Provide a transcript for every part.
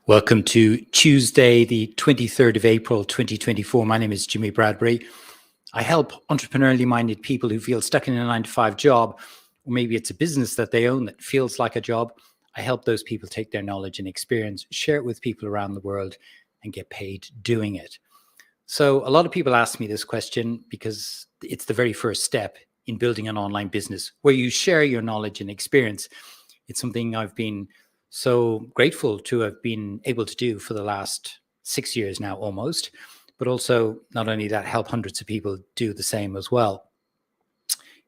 Welcome to Tuesday, the 23rd of April, 2024. My name is Jimmy Bradbury. I help entrepreneurially minded people who feel stuck in a 9-to-5 job, or maybe it's a business that they own that feels like a job. I help those people take their knowledge and experience, share it with people around the world, and get paid doing it. So a lot of people ask me this question because it's the very first step in building an online business where you share your knowledge and experience. It's something I've been so grateful to have been able to do for the last 6 years now almost, but also not only that, help hundreds of people do the same as well.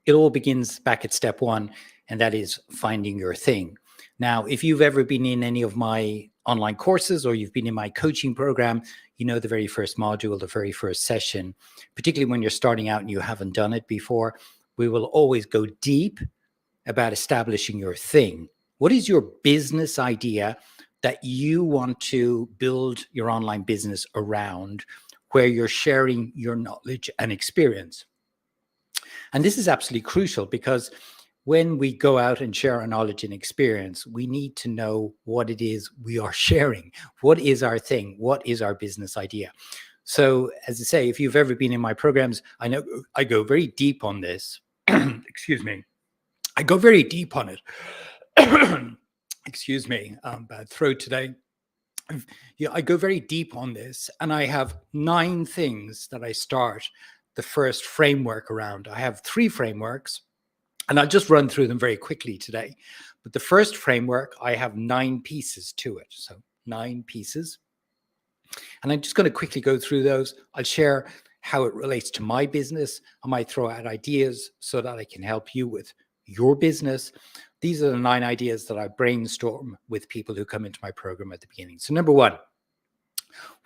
It all begins back at step one, and that is finding your thing. Now, if you've ever been in any of my online courses or you've been in my coaching program, you know the very first module, the very first session, particularly when you're starting out and you haven't done it before, we will always go deep about establishing your thing. What is your business idea that you want to build your online business around, where you're sharing your knowledge and experience? And this is absolutely crucial because when we go out and share our knowledge and experience, we need to know what it is we are sharing. What is our thing? What is our business idea? So, as I say, if you've ever been in my programs, I know I go very deep on this. Excuse me. I go very deep on it. Excuse me, bad throat today. Yeah, I go very deep on this, and I have 9 things that I start the first framework around. I have 3 frameworks, and I'll just run through them very quickly today. But the first framework, I have 9 pieces to it. So 9 pieces. And I'm just going to quickly go through those. I'll share how it relates to my business. I might throw out ideas so that I can help you with your business. These are the 9 ideas that I brainstorm with people who come into my program at the beginning. So number 1,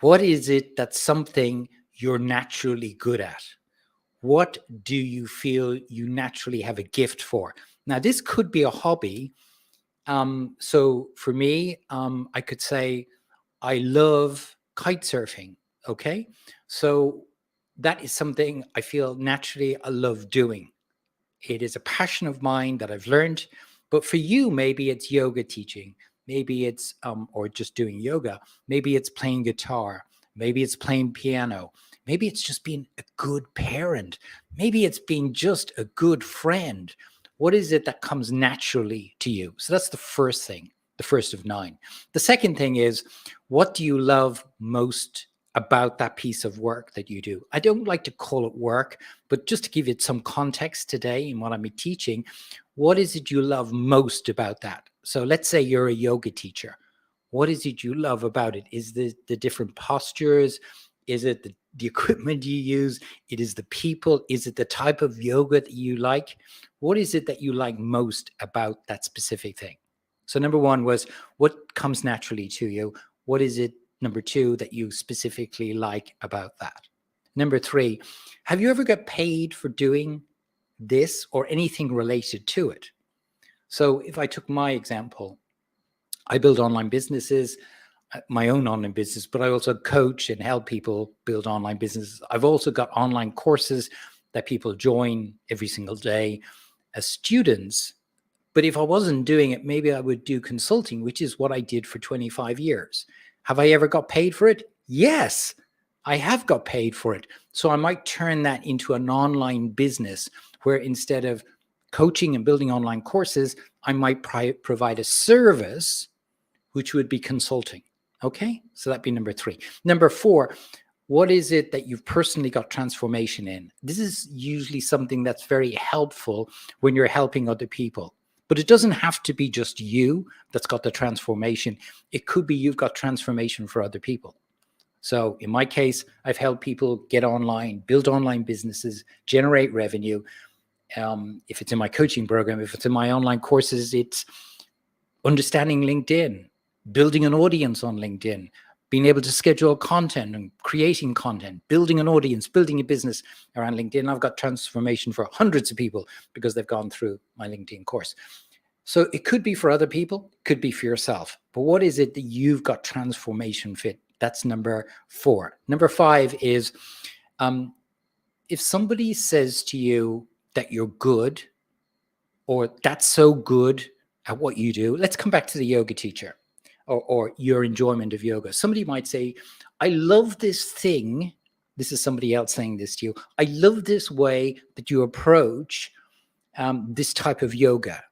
what is it that's something you're naturally good at? What do you feel you naturally have a gift for? Now, this could be a hobby. So for me, I could say I love kite surfing. Okay. So that is something I feel naturally I love doing. It is a passion of mine that I've learned. But for you, maybe it's yoga teaching. Maybe it's, or just doing yoga. Maybe it's playing guitar. Maybe it's playing piano. Maybe it's just being a good parent. Maybe it's being just a good friend. What is it that comes naturally to you? So that's the first thing, the first of 9. The second thing is, what do you love most about that piece of work that you do? I don't like to call it work, but just to give it some context today in what I'm teaching, what is it you love most about that? So let's say you're a yoga teacher. What is it you love about it? Is the different postures? Is it the equipment you use? It is the people? Is it the type of yoga that you like? What is it that you like most about that specific thing? So number 1 was, what comes naturally to you? What is it, number 2, that you specifically like about that? Number 3, have you ever got paid for doing this or anything related to it? So if I took my example, I build online businesses, my own online business, but I also coach and help people build online businesses. I've also got online courses that people join every single day as students. But if I wasn't doing it, maybe I would do consulting, which is what I did for 25 years. Have I ever got paid for it? Yes, I have got paid for it. So I might turn that into an online business where instead of coaching and building online courses, I might provide a service, which would be consulting. Okay, so that'd be number 3. Number 4, what is it that you've personally got transformation in? This is usually something that's very helpful when you're helping other people. But it doesn't have to be just you that's got the transformation. It could be you've got transformation for other people. So in my case, I've helped people get online, build online businesses, generate revenue. If it's in my coaching program, if it's in my online courses, it's understanding LinkedIn, building an audience on LinkedIn, being able to schedule content and creating content, building an audience, building a business around LinkedIn. I've got transformation for hundreds of people because they've gone through my LinkedIn course. So it could be for other people, could be for yourself. But what is it that you've got transformation fit? That's number 4. Number 5 is, if somebody says to you that you're good, or that's so good at what you do. Let's come back to the yoga teacher. or your enjoyment of yoga. Somebody might say, I love this thing. This is somebody else saying this to you. I love this way that you approach this type of yoga.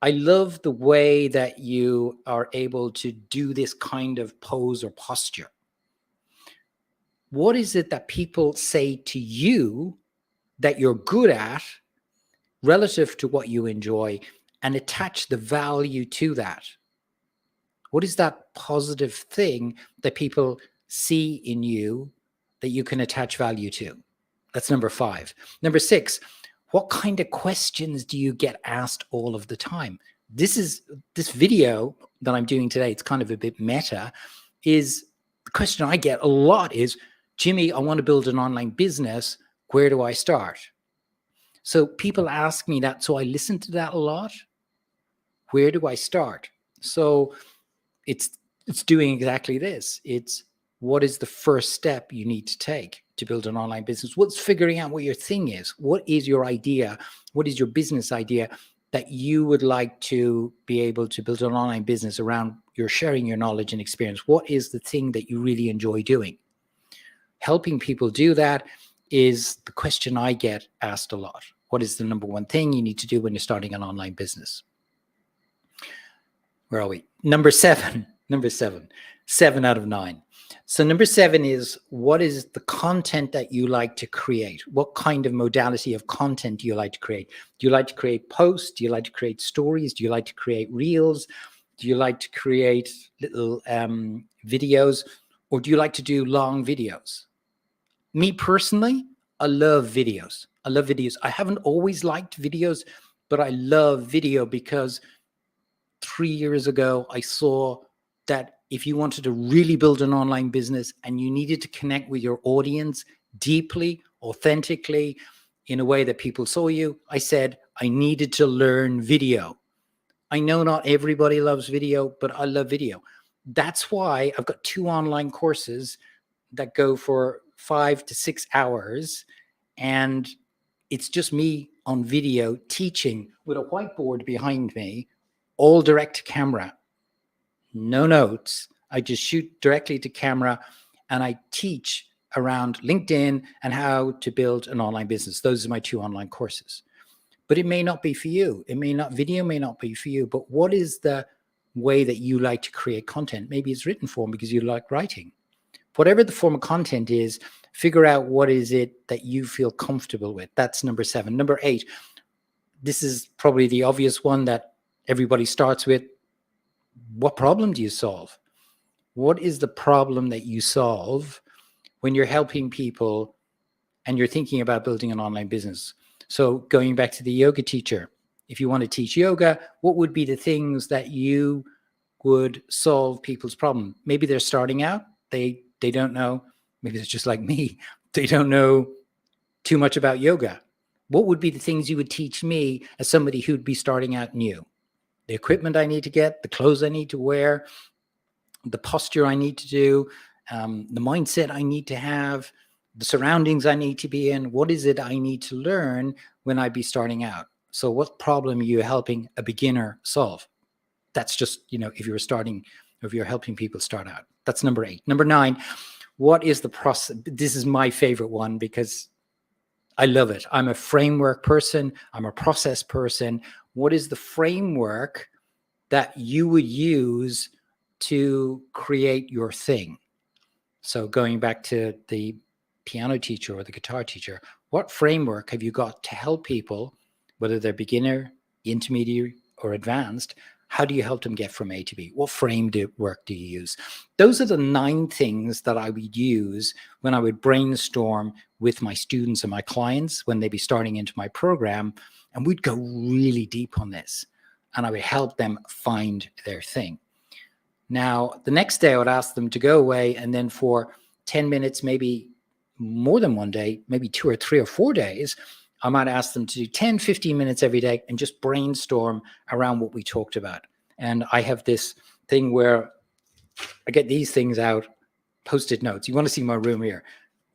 I love the way that you are able to do this kind of pose or posture. What is it that people say to you that you're good at relative to what you enjoy, and attach the value to that? What is that positive thing that people see in you that you can attach value to? That's number 5. Number 6, what kind of questions do you get asked all of the time? This video that I'm doing today, it's kind of a bit meta, is the question I get a lot is, Jimmy, I want to build an online business. Where do I start? So people ask me that, so I listen to that a lot. Where do I start? So it's doing exactly this. It's what is the first step you need to take to build an online business? What's figuring out what your thing is? What is your idea? What is your business idea that you would like to be able to build an online business around? You're sharing your knowledge and experience. What is the thing that you really enjoy doing? Helping people do that is the question I get asked a lot. What is the number one thing you need to do when you're starting an online business? Where are we? Number 7, 7 out of 9. So number 7 is, what is the content that you like to create? What kind of modality of content do you like to create? Do you like to create posts? Do you like to create stories? Do you like to create reels? Do you like to create little videos? Or do you like to do long videos? Me personally, I love videos. I haven't always liked videos, but I love video because 3 years ago, I saw that if you wanted to really build an online business and you needed to connect with your audience deeply, authentically, in a way that people saw you, I said I needed to learn video. I know not everybody loves video, but I love video. That's why I've got 2 online courses that go for 5 to 6 hours, and it's just me on video teaching with a whiteboard behind me, all direct to camera, no notes. I just shoot directly to camera, and I teach around LinkedIn and how to build an online business. Those are my 2 online courses. But it may not be for you. Video may not be for you, but what is the way that you like to create content? Maybe it's written form because you like writing. Whatever the form of content is, figure out what is it that you feel comfortable with. That's number 7. Number 8, this is probably the obvious one that everybody starts with. What problem do you solve? What is the problem that you solve when you're helping people and you're thinking about building an online business? So going back to the yoga teacher, if you want to teach yoga, what would be the things that you would solve people's problem? Maybe they're starting out. They don't know. Maybe it's just like me. They don't know too much about yoga. What would be the things you would teach me as somebody who'd be starting out new? The equipment I need to get, the clothes I need to wear, the posture I need to do, the mindset I need to have, the surroundings I need to be in. What is it I need to learn when I be starting out? So what problem are you helping a beginner solve? That's just, if you're helping people start out. That's number 8. Number 9, what is the process? This is my favorite one because I love it. I'm a framework person. I'm a process person. What is the framework that you would use to create your thing? So going back to the piano teacher or the guitar teacher, what framework have you got to help people, whether they're beginner, intermediate, or advanced? How do you help them get from A to B? What framework do you use? Those are the 9 things that I would use when I would brainstorm with my students and my clients when they'd be starting into my program, and we'd go really deep on this, and I would help them find their thing. Now, the next day I would ask them to go away, and then for 10 minutes, maybe more than one day, maybe 2 or 3 or 4 days, I might ask them to do 10, 15 minutes every day and just brainstorm around what we talked about. And I have this thing where I get these things out, Post-it notes. You want to see my room here.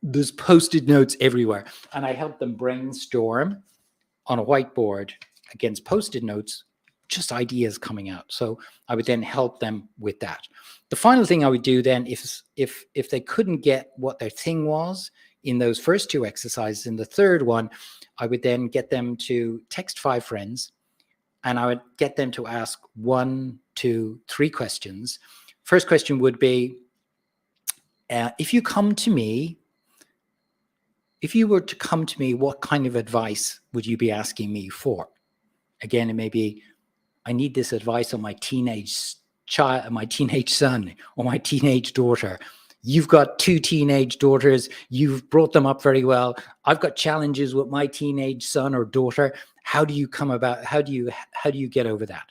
There's Post-it notes everywhere. And I help them brainstorm on a whiteboard against Post-it notes just ideas coming out. So I would then help them with that. The final thing I would do then, if they couldn't get what their thing was in those first two exercises, in the third one, I would then get them to text 5 friends, and I would get them to ask 1, 2, 3 questions. First question would be, if you were to come to me, what kind of advice would you be asking me for? Again, it may be, I need this advice on my teenage son or my teenage daughter. You've got 2 teenage daughters. You've brought them up very well. I've got challenges with my teenage son or daughter. How do you get over that?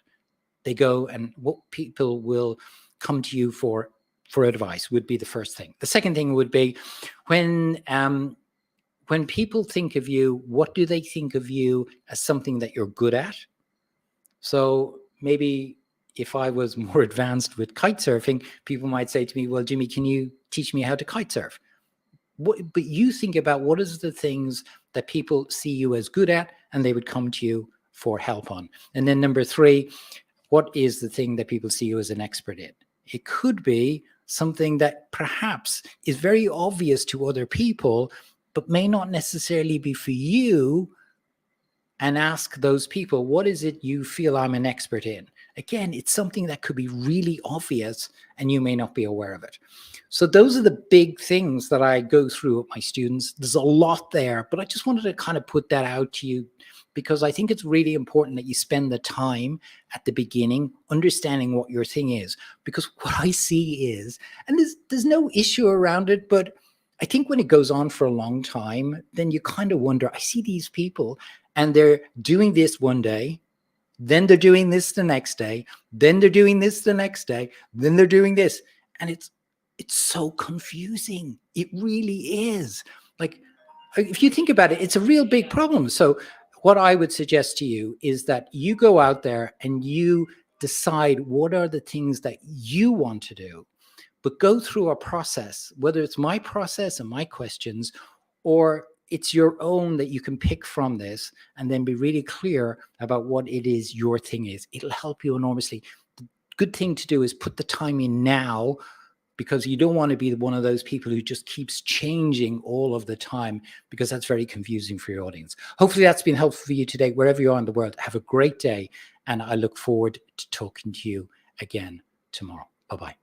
They go, and what people will come to you for advice would be the first thing. The second thing would be, when people think of you, what do they think of you as something that you're good at? So maybe if I was more advanced with kite surfing, people might say to me, well, Jimmy, can you teach me how to kite surf? But you think about what is the things that people see you as good at, and they would come to you for help on. And then number 3, what is the thing that people see you as an expert in? It could be something that perhaps is very obvious to other people, but may not necessarily be for you. And ask those people, what is it you feel I'm an expert in? Again, it's something that could be really obvious and you may not be aware of it. So those are the big things that I go through with my students. There's a lot there, but I just wanted to kind of put that out to you, because I think it's really important that you spend the time at the beginning understanding what your thing is. Because what I see is, and there's no issue around it, but I think when it goes on for a long time, then you kind of wonder, I see these people and they're doing this one day, then they're doing this the next day, then they're doing this the next day, then they're doing this. And it's so confusing. It really is. Like, if you think about it, it's a real big problem. So what I would suggest to you is that you go out there and you decide what are the things that you want to do, but go through a process, whether it's my process and my questions, or it's your own that you can pick from this, and then be really clear about what it is your thing is. It'll help you enormously. The good thing to do is put the time in now, because you don't want to be one of those people who just keeps changing all of the time, because that's very confusing for your audience. Hopefully that's been helpful for you today, wherever you are in the world. Have a great day, and I look forward to talking to you again tomorrow. Bye-bye.